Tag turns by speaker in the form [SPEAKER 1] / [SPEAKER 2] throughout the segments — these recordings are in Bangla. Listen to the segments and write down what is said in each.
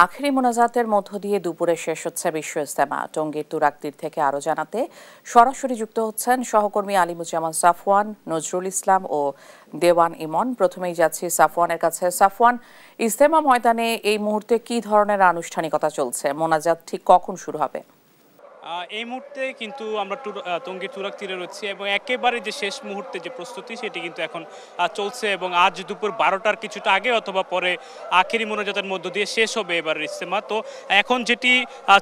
[SPEAKER 1] আখেরি মোনাজাতের মধ্য দিয়ে দুপুরে শেষ হচ্ছে বিশ্ব ইজতেমা। টঙ্গীর তুরাগতীর থেকে আরো জানাতে সরাসরি যুক্ত হচ্ছেন সহকর্মী আলিমুজ্জামান সাফওয়ান, নজরুল ইসলাম ও দেওয়ান ইমন। প্রথমেই যাচ্ছি সাফওয়ানের কাছে। সাফওয়ান, ইজতেমা ময়দানে এই মুহূর্তে কি ধরনের আনুষ্ঠানিকতা চলছে? মোনাজাত ঠিক কখন শুরু হবে?
[SPEAKER 2] এই মুহূর্তে কিন্তু আমরা টঙ্গীর তুরাগ তীরে রয়েছি এবং একেবারে যে শেষ মুহূর্তে যে প্রস্তুতি সেটি কিন্তু এখন চলছে এবং আজ দুপুর 12টার কিছুটা আগে অথবা পরে আখেরি মোনাজাতের মধ্য দিয়ে শেষ হবে এবারের ইজতেমা। তো এখন যেটি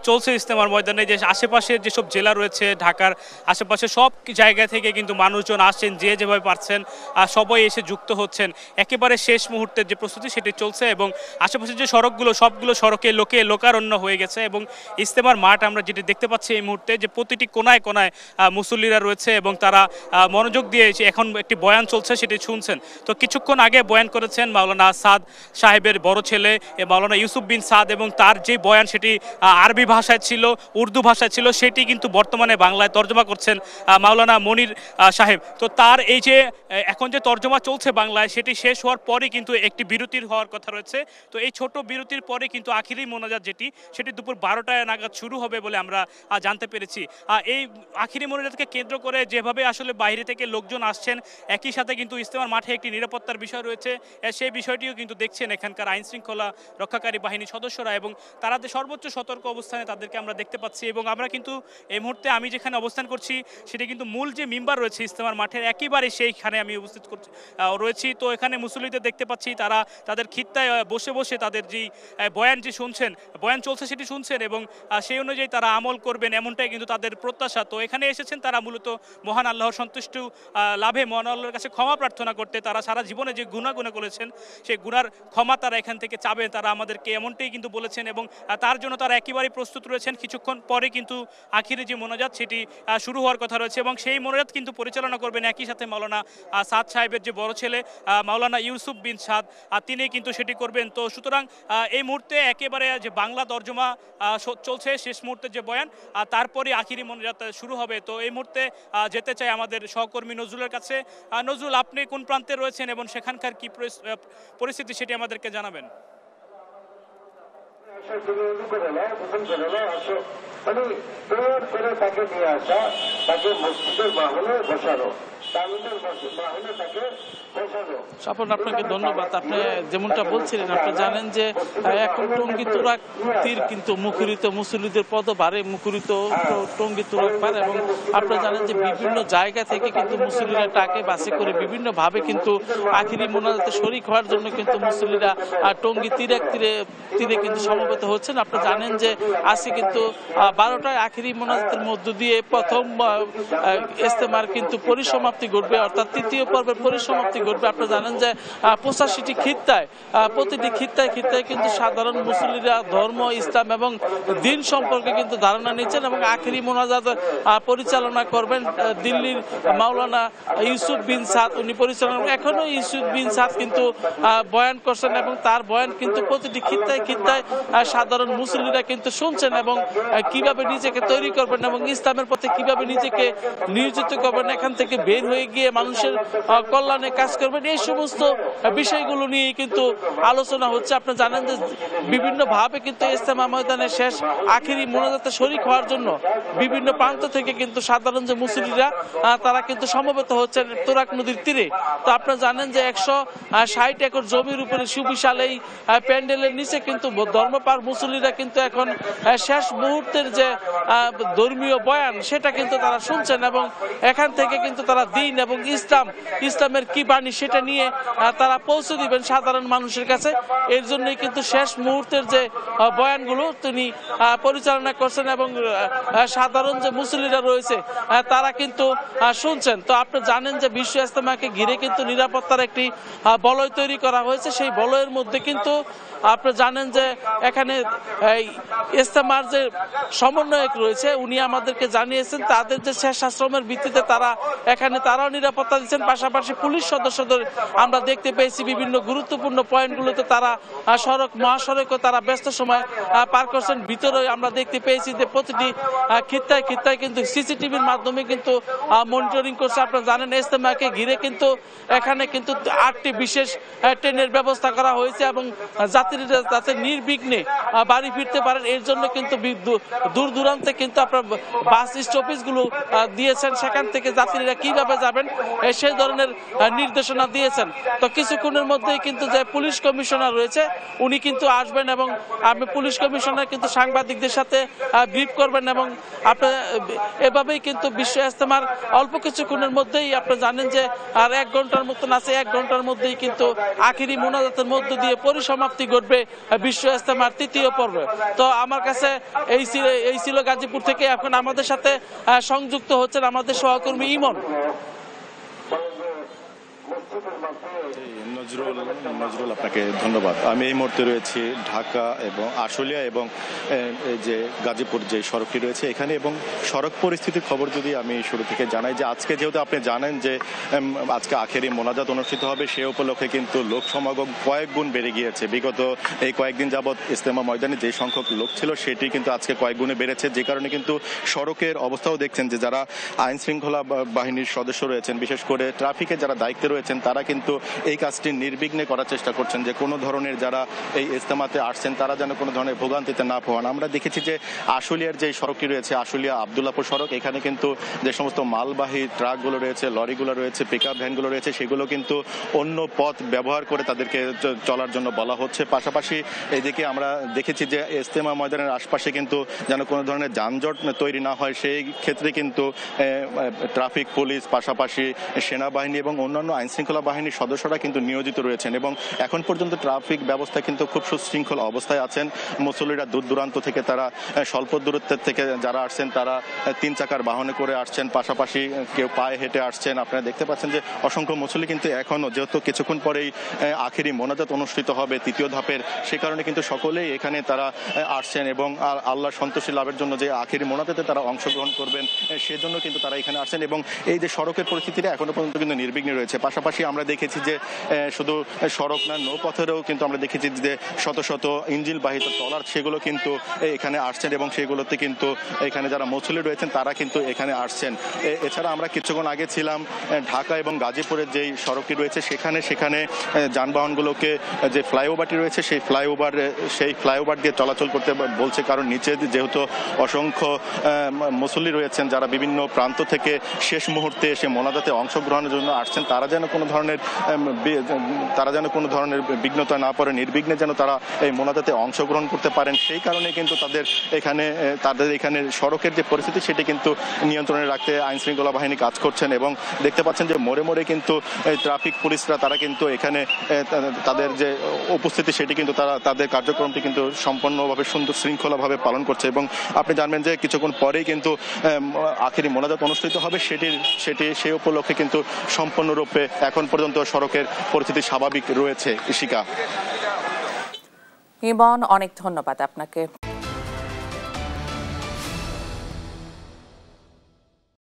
[SPEAKER 2] চলছে ইজতেমার ময়দানে, যে আশেপাশের যেসব জেলা রয়েছে, ঢাকার আশেপাশে সব জায়গা থেকে কিন্তু মানুষজন আসছেন, যে যেভাবে পারছেন সবাই এসে যুক্ত হচ্ছেন। একেবারে শেষ মুহূর্তের যে প্রস্তুতি সেটি চলছে এবং আশেপাশের যে সড়কগুলো, সবগুলো সড়কে লোকারণ্য হয়ে গেছে এবং ইজতেমার মাঠ আমরা যেটি দেখতে পাচ্ছি এই মুহূর্তে, যে প্রতিটি কোনায় কোনায় মুসল্লিরা রয়েছে এবং তারা মনোযোগ দিয়ে এখন একটি বয়ান চলছে সেটি শুনছেন। তো কিছুক্ষণ আগে বয়ান করেছেন মাওলানা সাদ সাহেবের বড় ছেলে মাওলানা ইউসুফ বিন সাদ এবং তার যে বয়ান সেটি আরবি ভাষায় ছিল, উর্দু ভাষায় ছিল, সেটি কিন্তু বর্তমানে বাংলায় তর্জমা করছেন মাওলানা মনির সাহেব। তো তার এই যে এখন যে তর্জমা চলছে বাংলায়, সেটি শেষ হওয়ার পরে কিন্তু একটি বিরতির হওয়ার কথা রয়েছে। তো এই ছোট বিরতির পরে কিন্তু আখিরি মোনাজাত সেটি দুপুর 12টায় নাগাদ শুরু হবে বলে আমরা জানতে পেরেছি। এই আখিরি মোনাজাতকে কেন্দ্র করে যেভাবে আসলে বাইরে থেকে লোকজন আসছেন, একই সাথে কিন্তু ইজতেমার মাঠে একটি নিরাপত্তার বিষয় রয়েছে, সেই বিষয়টিও কিন্তু দেখছেন এখানকার আইন শৃঙ্খলা রক্ষাকারী বাহিনীর সদস্যরা এবং তারা সর্বোচ্চ সতর্ক অবস্থানে তাদেরকে আমরা দেখতে পাচ্ছি। এবং আমরা কিন্তু এই মুহূর্তে আমি যেখানে অবস্থান করছি সেটি কিন্তু মূল যে মিম্বার রয়েছে ইজতেমার মাঠের একেবারে সেইখানে আমি উপস্থিত রয়েছি। তো এখানে মুসল্লিদের দেখতে পাচ্ছি, তারা তাদের খিত্তায় বসে বসে তাদের যে বয়ান শুনছেন, বয়ান চলছে সেটি শুনছেন এবং সেই অনুযায়ী তারা আমল করবেন, এমনটাই কিন্তু তাদের প্রত্যাশা। তো এখানে এসেছেন তারা মূলত মহান আল্লাহর সন্তুষ্ট লাভে, মহান আল্লাহর কাছে ক্ষমা প্রার্থনা করতে। তারা সারা জীবনে যে গুনাহ করেছেন সেই গুনার ক্ষমা তারা এখান থেকে চাবেন, তারা আমাদেরকে এমনটাই কিন্তু বলেছেন এবং তার জন্য তারা একেবারেই প্রস্তুত রয়েছেন। কিছুক্ষণ পরে কিন্তু আখিরি যে মোনাজাত সেটি শুরু হওয়ার কথা রয়েছে এবং সেই মোনাজাত কিন্তু পরিচালনা করবেন একই সাথে মাওলানা সাদ সাহেবের যে বড় ছেলে মাওলানা ইউসুফ বিন সাদ, তিনি কিন্তু সেটি করবেন। তো সুতরাং এই মুহূর্তে একেবারে যে বাংলা তর্জমা চলছে, শেষ মুহূর্তে যে বয়ান, তারপরে আখিরি মোনাজাত শুরু হবে। তো এই মুহূর্তে যেতে চাই আমাদের সহকর্মী নজরুলের কাছে। নজরুল, আপনি কোন প্রান্তে রয়েছেন এবং সেখানকার কি পরিস্থিতি সেটি আমাদেরকে জানাবেন।
[SPEAKER 3] তাকে নিয়ে আসা, তাকে মসজিদের বাহনে বসানো,
[SPEAKER 4] স্বপন, আপনাকে ধন্যবাদ। আপনি যেমনটা বলছিলেন, আপনি জানেন যে এখন টঙ্গী তুরাগ তীর কিন্তু মুখরিত, মুসল্লিদের পদভারে মুখরিত টঙ্গী তুরাগ পার এবং আপনারা জানেন যে বিভিন্ন জায়গা থেকে কিন্তু মুসল্লিরা টাকে বাসে করে বিভিন্নভাবে কিন্তু আখিরি মোনাজাতে শরীক হওয়ার জন্য কিন্তু মুসল্লিরা টঙ্গী তীরাগ তীরে কিন্তু সমবেত হচ্ছেন। আপনারা জানেন যে আজকে কিন্তু 12টায় আখিরি মোনাজাতের মধ্য দিয়ে প্রথম ইজতেমার কিন্তু পরিসমাপ্তি ঘটবে, অর্থাৎ তৃতীয় পর্বের পরিসমাপ্তি ঘটবে। আপনারা জানেন যে 85টি খিত্তায়, প্রতিটি খিত্তায় কিন্তু সাধারণ মুসল্লিরা ধর্ম, ইসলাম এবং দিন সম্পর্কে কিন্তু ধারণা নিচ্ছেন এবং আখেরি মোনাজাত পরিচালনা করবেন দিল্লির মাওলানা ইউসুফ বিন সাদ। উনি পরিচালনা, এখনো ইউসুফ বিন সাদ কিন্তু বয়ান করছেন এবং তার বয়ান কিন্তু প্রতিটি খিত্তায় সাধারণ মুসল্লিরা কিন্তু শুনছেন এবং কিভাবে নিজেকে তৈরি করবেন এবং ইসলামের পথে কিভাবে নিজেকে নিয়োজিত করবেন, এখান থেকে বের হয়ে গিয়ে মানুষের কল্যাণে কাজ করবেন, এই সমস্ত বিষয়গুলো নিয়ে কিন্তু আলোচনা হচ্ছে। আপনি জানেন যে বিভিন্নভাবে কিন্তু ইজতেমা ময়দানে শেষ আখিরি মোনাজাতে শরীক হওয়ার জন্য বিভিন্ন প্রান্ত থেকে কিন্তু সাধারণ যে মুসল্লিরা তারা কিন্তু সমবেত হচ্ছেন তুরাগ নদীর তীরে। তো আপনারা জানেন যে 160 একর জমির উপরে সুবিশাল এই প্যান্ডেলের নিচে কিন্তু ধর্মপার মুসল্লিরা কিন্তু এখন শেষ মুহূর্তের যে ধর্মীয় বয়ান সেটা কিন্তু তারা শুনছেন এবং এখান থেকে কিন্তু তারা দিন এবং ইসলামের কি বাণী সেটা নিয়ে তারা পৌঁছে দিবেন সাধারণ মানুষের কাছে। এর জন্যই কিন্তু শেষ মুহূর্তের যে বয়ানগুলো তিনি পরিচালনা করছেন এবং সাধারণ যে মুসল্লিরা রয়েছে তারা কিন্তু শুনছেন। তো আপনি জানেন যে বিশ্ব ইজতেমাকে ঘিরে কিন্তু নিরাপত্তার একটি বলয় তৈরি করা হয়েছে। সেই বলয়ের মধ্যে কিন্তু আপনি জানেন যে এখানে ইজতেমার যে সমন্বয়ক রয়েছে উনি আমাদেরকে জানিয়েছেন তাদের যে শেষ আশ্রমের ভিত্তিতে তারাও নিরাপত্তা দিচ্ছেন। পাশাপাশি পুলিশ সদস্যদের আমরা দেখতে পেয়েছি বিভিন্ন গুরুত্বপূর্ণ পয়েন্টগুলোতে তারা মহাসড়কও তারা ব্যস্ত সময় পার করছেন। ভিতরে আমরা দেখতে পেয়েছি যে প্রতিটি খিত্তায় কিন্তু সিসিটিভির মাধ্যমে কিন্তু মনিটরিং করছে। আপনারা জানেন ইজতেমাকে ঘিরে কিন্তু এখানে কিন্তু 8টি বিশেষ ট্রেনের ব্যবস্থা করা হয়েছে এবং যাত্রীরা যাতে নির্বিঘ্নে বাড়ি ফিরতে পারেন। এর জন্য কিন্তু দূর দূরান্তে কিন্তু আপনার বাস স্টপেজগুলো দিয়েছেন, সেখান থেকে যাত্রীরা কিভাবে যাবেন সেই ধরনের নির্দেশনা দিয়েছেন। তো কিছুক্ষণের মধ্যেই কিন্তু যে পুলিশ কমিশনার রয়েছে উনি কিন্তু আসবেন এবং পুলিশ কমিশনার কিন্তু সাংবাদিকদের সাথে ব্রিফ করবেন এবং আপনার এভাবেই কিন্তু বিশ্ব ইজতেমার অল্প কিছুক্ষণের মধ্যেই আপনি জানেন যে আর 1 ঘন্টার মতন আছে, 1 ঘন্টার মধ্যেই কিন্তু আখিরি মোনাজাতের মধ্য দিয়ে পরিসমাপ্তি ঘটবে বিশ্ব ইজতেমার 3য় পর্বে। তো আমার কাছে এই ছিল গাজীপুর থেকে। এখন আমাদের সাথে সংযুক্ত হচ্ছেন আমাদের সহকর্মী ইমন।
[SPEAKER 5] নজরুল, আপনাকে ধন্যবাদ। আমি এই মুহূর্তে রয়েছি ঢাকা এবং আশুলিয়া এবং যে গাজীপুর যে সড়কটি রয়েছে এখানে, এবং সড়ক পরিস্থিতির খবর যদি আমি শুরু থেকে জানাই যে আজকে যেহেতু আপনি জানেন যে আজকে আখেরি মোনাজাত অনুষ্ঠিত হবে, সে উপলক্ষে কিন্তু লোক সমাগম কয়েক গুণ বেড়ে গিয়েছে। বিগত এই কয়েকদিন যাবৎ ইজতেমা ময়দানে যে সংখ্যক লোক ছিল সেটি কিন্তু আজকে কয়েক গুণে বেড়েছে, যে কারণে কিন্তু সড়কের অবস্থাও দেখছেন যে যারা আইন শৃঙ্খলা বাহিনীর সদস্য রয়েছেন, বিশেষ করে ট্রাফিকের যারা দায়িত্বে রয়েছেন, তারা কিন্তু এই কাজটি নির্বিঘ্নে করার চেষ্টা করছেন যে কোনো ধরনের যারা এই ইজতেমাতে আসছেন তারা যেন কোনো ধরনের ভোগান্তিতে না পোহান। আমরা দেখেছি যে আশুলিয়ার যে সড়কটি রয়েছে, আশুলিয়া আবদুল্লাপুর সড়ক, এখানে কিন্তু যে সমস্ত মালবাহী ট্রাকগুলো রয়েছে, লরিগুলো রয়েছে, পিকআপ ভ্যানগুলো রয়েছে, সেগুলো কিন্তু অন্য পথ ব্যবহার করে তাদেরকে চলার জন্য বলা হচ্ছে। পাশাপাশি এদিকে আমরা দেখেছি যে ইজতেমা ময়দানের আশপাশে কিন্তু যেন কোনো ধরনের যানজট তৈরি না হয়, সেই ক্ষেত্রে কিন্তু ট্রাফিক পুলিশ, পাশাপাশি সেনাবাহিনী এবং অন্যান্য আইনশৃঙ্খলা বাহিনীর সদস্যরা কিন্তু নিয়োজিত রয়েছেন এবং এখন পর্যন্ত ট্রাফিক ব্যবস্থা কিন্তু খুব সুশৃঙ্খল অবস্থায় আছেন। মুসল্লিরা দূর দূরান্ত থেকে, তারা স্বল্প দূরত্বের থেকে যারা আসছেন তারা 3 চাকার বাহনে করে আসছেন, পাশাপাশি কেউ পায়ে হেঁটে আসছেন। আপনারা দেখতে পাচ্ছেন যে অসংখ্য মুসল্লি কিন্তু এখনও, যেহেতু কিছুক্ষণ পরেই আখেরি মোনাজাত অনুষ্ঠিত হবে 3য় ধাপের, সে কারণে কিন্তু সকলেই এখানে তারা আসছেন এবং আল্লাহর সন্তুষ্টি লাভের জন্য যে আখেরি মোনাজাতে তারা অংশগ্রহণ করবেন সেজন্য কিন্তু তারা এখানে আসছেন। এবং এই যে সড়কের পরিস্থিতিটা এখনো পর্যন্ত কিন্তু নির্বিঘ্নে রয়েছে। পাশাপাশি আমরা দেখেছি যে শুধু সড়ক না, নৌপথেরও কিন্তু আমরা দেখেছি যে শত শত ইঞ্জিন বাহিত ট্রলার সেগুলো কিন্তু এখানে আসছেন এবং সেগুলোতে কিন্তু এখানে যারা মুসল্লি রয়েছেন তারা কিন্তু এখানে আসছেন। এছাড়া আমরা কিছুক্ষণ আগে ছিলাম ঢাকা এবং গাজীপুরের যেই সড়কটি রয়েছে সেখানে যানবাহনগুলোকে যে ফ্লাইওভারটি রয়েছে সেই ফ্লাইওভার দিয়ে চলাচল করতে বলছে, কারণ নিচে যেহেতু অসংখ্য মুসল্লি রয়েছেন যারা বিভিন্ন প্রান্ত থেকে শেষ মুহূর্তে এসে মোনাজাতে অংশগ্রহণের জন্য আসছেন, তারা যেন কোনো ধরনের বিঘ্নতা না পড়ে, নির্বিঘ্নে যেন তারা এই মোনাজাতে অংশগ্রহণ করতে পারেন, সেই কারণে কিন্তু তাদের এখানে সড়কের যে পরিস্থিতি সেটি কিন্তু নিয়ন্ত্রণে রাখতে আইন শৃঙ্খলা বাহিনী কাজ করছেন। এবং দেখতে পাচ্ছেন যে মোড়ে মোড়ে কিন্তু ট্রাফিক পুলিশরা তারা কিন্তু এখানে তাদের যে উপস্থিতি সেটি কিন্তু তারা তাদের কার্যক্রমটি কিন্তু সম্পূর্ণভাবে সুন্দর শৃঙ্খলাভাবে পালন করছে। এবং আপনি জানবেন যে কিছুক্ষণ পরেই কিন্তু আখেরি মোনাজাত অনুষ্ঠিত হবে, সেই উপলক্ষে কিন্তু সম্পূর্ণরূপে এখন পর্যন্ত সড়কের পরিস্থিতি স্বাভাবিক রয়েছে। ইশিকা,
[SPEAKER 1] ইমন, অনেক ধন্যবাদ আপনাকে।